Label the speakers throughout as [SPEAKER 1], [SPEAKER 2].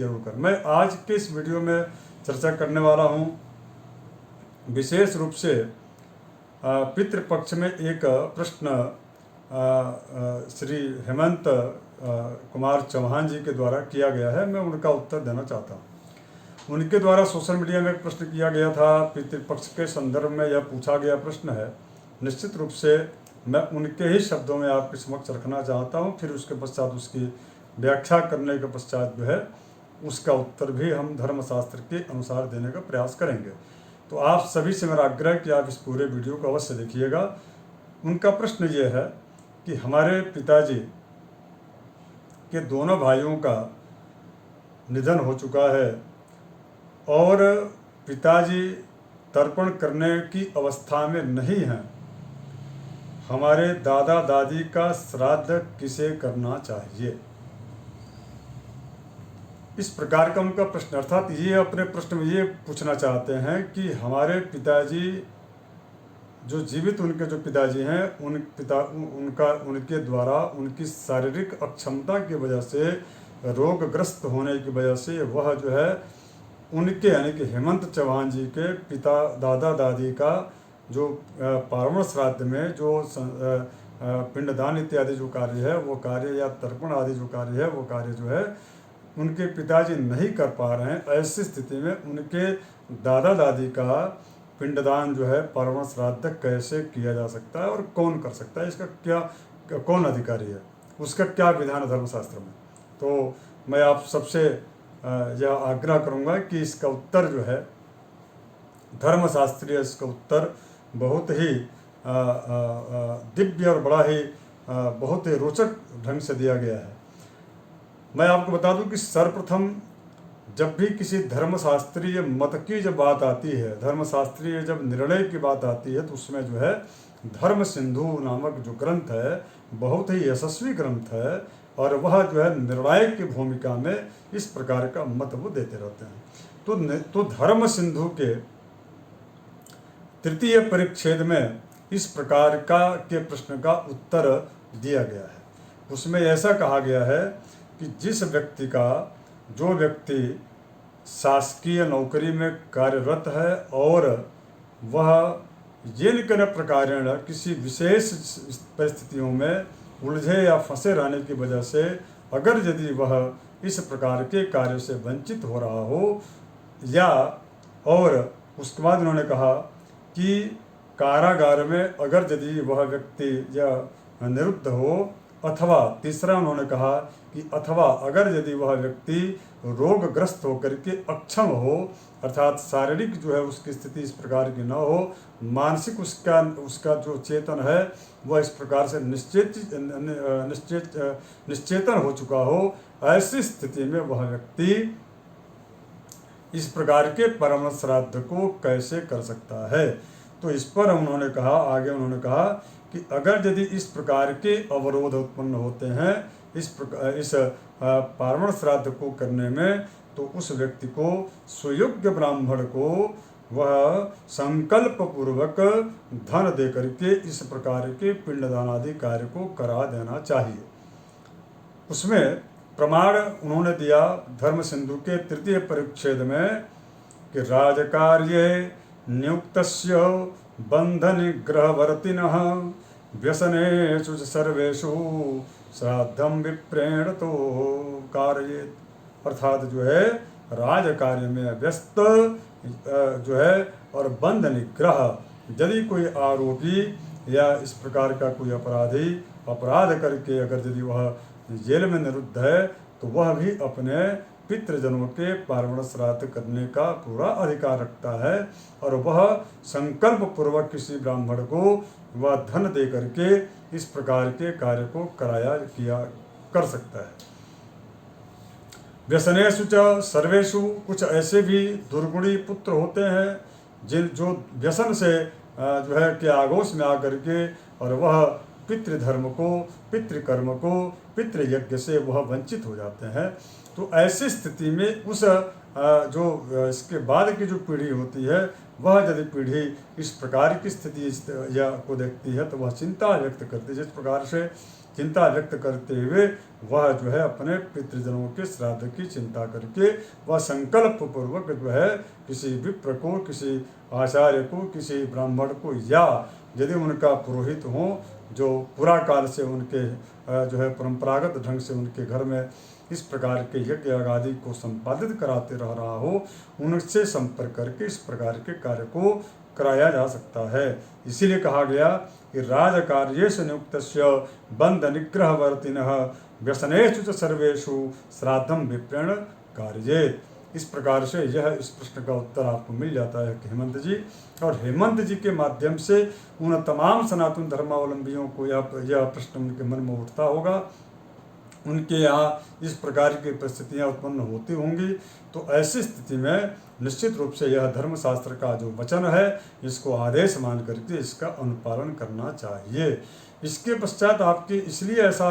[SPEAKER 1] जरूर करें। मैं आज के इस वीडियो में चर्चा करने वाला हूँ विशेष रूप से पितृपक्ष में एक प्रश्न श्री हेमंत कुमार चौहान जी के द्वारा किया गया है। मैं उनका उत्तर देना चाहता हूँ। उनके द्वारा सोशल मीडिया में एक प्रश्न किया गया था, पितृपक्ष के संदर्भ में यह पूछा गया प्रश्न है। निश्चित रूप से मैं उनके ही शब्दों में आपके समक्ष रखना चाहता हूँ, फिर उसके पश्चात उसकी व्याख्या करने के पश्चात जो है उसका उत्तर भी हम धर्मशास्त्र के अनुसार देने का प्रयास करेंगे। तो आप सभी से मेरा आग्रह कि आप इस पूरे वीडियो को अवश्य देखिएगा। उनका प्रश्न ये है कि हमारे पिताजी के दोनों भाइयों का निधन हो चुका है और पिताजी तर्पण करने की अवस्था में नहीं हैं। हमारे दादा दादी का श्राद्ध किसे करना चाहिए? इस प्रकार का उनका प्रश्न, अर्थात ये अपने प्रश्न में ये पूछना चाहते हैं कि हमारे पिताजी जो जीवित उनके जो पिताजी हैं उनके द्वारा उनकी शारीरिक अक्षमता की वजह से, रोगग्रस्त होने की वजह से वह जो है उनके यानी कि हेमंत चौहान जी के पिता दादा दादी का जो पार्वण श्राद्ध में जो पिंडदान इत्यादि जो कार्य है वो कार्य या तर्पण आदि जो कार्य है वो कार्य जो है उनके पिताजी नहीं कर पा रहे हैं। ऐसी स्थिति में उनके दादा दादी का पिंडदान जो है पार्वण श्राद्ध कैसे किया जा सकता है और कौन कर सकता है, इसका क्या कौन अधिकारी है, उसका क्या विधान है धर्मशास्त्र में। तो मैं आप सबसे यह आग्रह करूंगा कि इसका उत्तर जो है धर्मशास्त्रीय, इसका उत्तर बहुत ही दिव्य और बड़ा ही बहुत ही रोचक ढंग से दिया गया है। मैं आपको बता दूं कि सर्वप्रथम जब भी किसी धर्मशास्त्रीय मत की जब बात आती है, धर्मशास्त्रीय जब निर्णय की बात आती है, तो उसमें जो है धर्म सिंधु नामक जो ग्रंथ है बहुत ही यशस्वी ग्रंथ है और वह जो है निर्णायक की भूमिका में इस प्रकार का मत वो देते रहते हैं। तो धर्म सिंधु के तृतीय परिच्छेद में इस प्रकार के प्रश्न का उत्तर दिया गया है। उसमें ऐसा कहा गया है कि जिस व्यक्ति का, जो व्यक्ति शासकीय नौकरी में कार्यरत है और वह येन किन प्रकारेण किसी विशेष परिस्थितियों में उलझे या फंसे रहने की वजह से अगर यदि वह इस प्रकार के कार्य से वंचित हो रहा हो, या और उसके बाद उन्होंने कहा कि कारागार में अगर यदि वह व्यक्ति या निरुद्ध हो, अथवा तीसरा उन्होंने कहा कि अथवा अगर यदि वह व्यक्ति रोगग्रस्त होकर के अक्षम हो, अर्थात शारीरिक जो है उसकी स्थिति इस प्रकार की न हो, मानसिक उसका जो चेतन है वह इस प्रकार से निश्चेतन हो चुका हो, ऐसी स्थिति में वह व्यक्ति इस प्रकार के परम श्राद्ध को कैसे कर सकता है। तो इस पर उन्होंने कहा, आगे उन्होंने कहा कि अगर यदि इस प्रकार के अवरोध उत्पन्न होते हैं इस पार्वण श्राद्ध को करने में, तो उस व्यक्ति को सुयोग्य ब्राह्मण को वह संकल्प पूर्वक धन दे करके इस प्रकार के पिंडदान आदि कार्य को करा देना चाहिए। उसमें प्रमाण उन्होंने दिया धर्म सिंधु के तृतीय परिच्छेद में कि राजकार्ये नियुक्तस्य बंधनिग्रहवर्तिनः व्यसनेषु सर्वेषु श्राद्धं विप्रेण तो कारयेत्। अर्थात जो है राज कार्य में व्यस्त जो है और बंध निग्रह, यदि कोई आरोपी या इस प्रकार का कोई अपराधी अपराध करके अगर यदि वह जेल में निरुद्ध है, तो वह भी अपने पितृजनों के पार्वण श्राद्ध करने का पूरा अधिकार रखता है और वह संकल्प पूर्वक किसी ब्राह्मण को वह धन दे करके इस प्रकार के कार्य को कर सकता है। व्यसनेषु च सर्वेषु, कुछ ऐसे भी दुर्गुणी पुत्र होते हैं जो व्यसन से जो है कि आगोश में आकर के और वह पितृधर्म को, पितृकर्म को, पितृयज्ञ से वह वंचित हो जाते हैं। तो ऐसी स्थिति में उस जो इसके बाद की जो पीढ़ी होती है वह यदि पीढ़ी इस प्रकार की स्थिति या को देखती है तो वह चिंता व्यक्त करती है। जिस प्रकार से चिंता व्यक्त करते हुए वह जो है अपने पितृजनों के श्राद्ध की चिंता करके वह संकल्प पूर्वक जो है किसी विप्र को, किसी आचार्य को, किसी ब्राह्मण को, या यदि उनका पुरोहित हो जो पूरा काल से उनके जो है परंपरागत ढंग से उनके घर में इस प्रकार के यज्ञ आदि को संपादित कराते रह रहा हो, उनसे संपर्क करके इस प्रकार के कार्य को कराया जा सकता है। इसीलिए कहा गया कि राजकार्येषु नियुक्तस्य बंध निग्रहवर्तिनः व्यसनेषु च सर्वेषु श्राद्धं विप्रेण कार्येत। इस प्रकार से यह इस प्रश्न का उत्तर आपको मिल जाता है कि हेमंत जी, और हेमंत जी के माध्यम से उन तमाम सनातन धर्मावलंबियों को यह प्रश्न उनके मन में उठता होगा, उनके यहाँ इस प्रकार की परिस्थितियाँ उत्पन्न होती होंगी। तो ऐसी स्थिति में निश्चित रूप से यह धर्मशास्त्र का जो वचन है इसको आदेश मान करके इसका अनुपालन करना चाहिए। इसके पश्चात आपके इसलिए ऐसा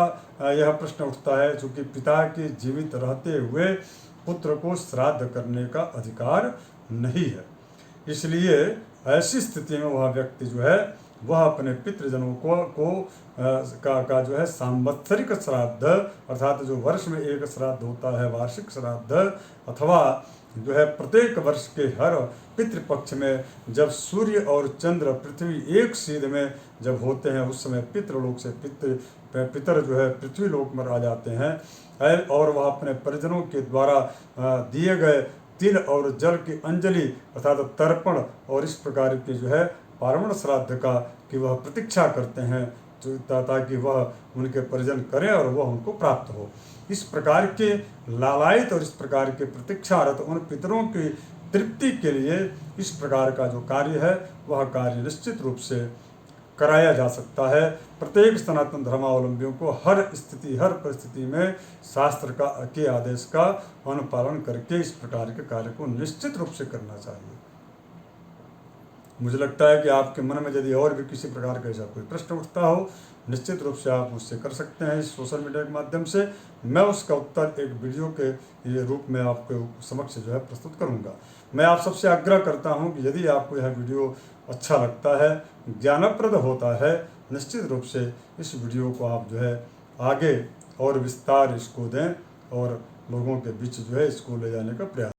[SPEAKER 1] यह प्रश्न उठता है चूँकि पिता के जीवित रहते हुए पुत्र को श्राद्ध करने का अधिकार नहीं है, इसलिए ऐसी स्थिति में वह व्यक्ति जो है वह अपने पितृजनों का जो है सांवत्सरिक श्राद्ध, अर्थात जो वर्ष में एक श्राद्ध होता है वार्षिक श्राद्ध, अथवा जो है प्रत्येक वर्ष के हर पितृपक्ष में जब सूर्य और चंद्र पृथ्वी एक सीध में जब होते हैं उस समय पितृलोक से पितर जो है पृथ्वी लोक में आ जाते हैं, और वह अपने परिजनों के द्वारा दिए गए तिल और जल की अंजलि अर्थात तर्पण और इस प्रकार की जो है पार्वण श्राद्ध का कि वह प्रतीक्षा करते हैं ताकि वह उनके परिजन करें और वह उनको प्राप्त हो। इस प्रकार के लालायित और इस प्रकार के प्रतीक्षारत उन पितरों की तृप्ति के लिए इस प्रकार का जो कार्य है वह कार्य निश्चित रूप से कराया जा सकता है। प्रत्येक सनातन धर्मावलंबियों को हर स्थिति हर परिस्थिति में शास्त्र के आदेश का अनुपालन करके इस प्रकार के कार्य को निश्चित रूप से करना चाहिए। मुझे लगता है कि आपके मन में यदि और भी किसी प्रकार का ऐसा कोई प्रश्न उठता हो निश्चित रूप से आप मुझसे कर सकते हैं इस सोशल मीडिया के माध्यम से। मैं उसका उत्तर एक वीडियो के ये रूप में आपके समक्ष जो है प्रस्तुत करूंगा। मैं आप सबसे आग्रह करता हूं कि यदि आपको यह वीडियो अच्छा लगता है, ज्ञानप्रद होता है, निश्चित रूप से इस वीडियो को आप जो है आगे और विस्तार इसको दें और लोगों के बीच जो है इसको ले जाने का प्रयास